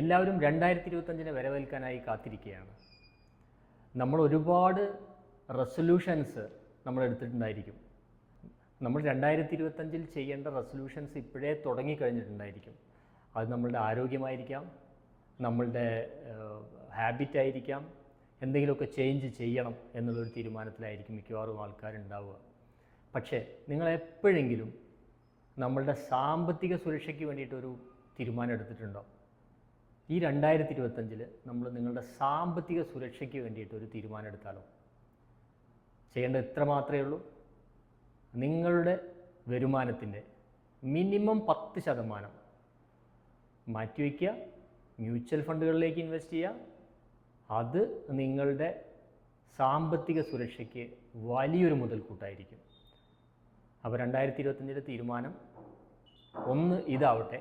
എല്ലാവരും 2025 വരവേൽക്കാനായി കാത്തിരിക്കുകയാണ്. നമ്മൾ ഒരുപാട് റെസൊല്യൂഷൻസ് നമ്മൾ എടുത്തിട്ടുണ്ടായിരിക്കും. നമ്മൾ 2025 ചെയ്യേണ്ട റെസൊല്യൂഷൻസ് ഇപ്പോഴേ തുടങ്ങിക്കഴിഞ്ഞിട്ടുണ്ടായിരിക്കും. അത് നമ്മളുടെ ആരോഗ്യമായിരിക്കാം, നമ്മളുടെ ഹാബിറ്റായിരിക്കാം, എന്തെങ്കിലുമൊക്കെ ചേഞ്ച് ചെയ്യണം എന്നുള്ളൊരു തീരുമാനത്തിലായിരിക്കും മിക്കവാറും ആൾക്കാരുണ്ടാവുക. പക്ഷേ നിങ്ങളെപ്പോഴെങ്കിലും നമ്മളുടെ സാമ്പത്തിക സുരക്ഷയ്ക്ക് വേണ്ടിയിട്ടൊരു തീരുമാനം എടുത്തിട്ടുണ്ടോ? ഈ 2025 നമ്മൾ നിങ്ങളുടെ സാമ്പത്തിക സുരക്ഷയ്ക്ക് വേണ്ടിയിട്ടൊരു തീരുമാനം എടുത്താലോ? ചെയ്യേണ്ടത് ഇത്ര മാത്രമേ ഉള്ളൂ. നിങ്ങളുടെ വരുമാനത്തിൻ്റെ മിനിമം 10% മാറ്റിവെക്കുക, മ്യൂച്വൽ ഫണ്ടുകളിലേക്ക് ഇൻവെസ്റ്റ് ചെയ്യുക. അത് നിങ്ങളുടെ സാമ്പത്തിക സുരക്ഷയ്ക്ക് വലിയൊരു മുതൽക്കൂട്ടായിരിക്കും. അപ്പോൾ 2025 തീരുമാനം ഒന്ന് ഇതാവട്ടെ.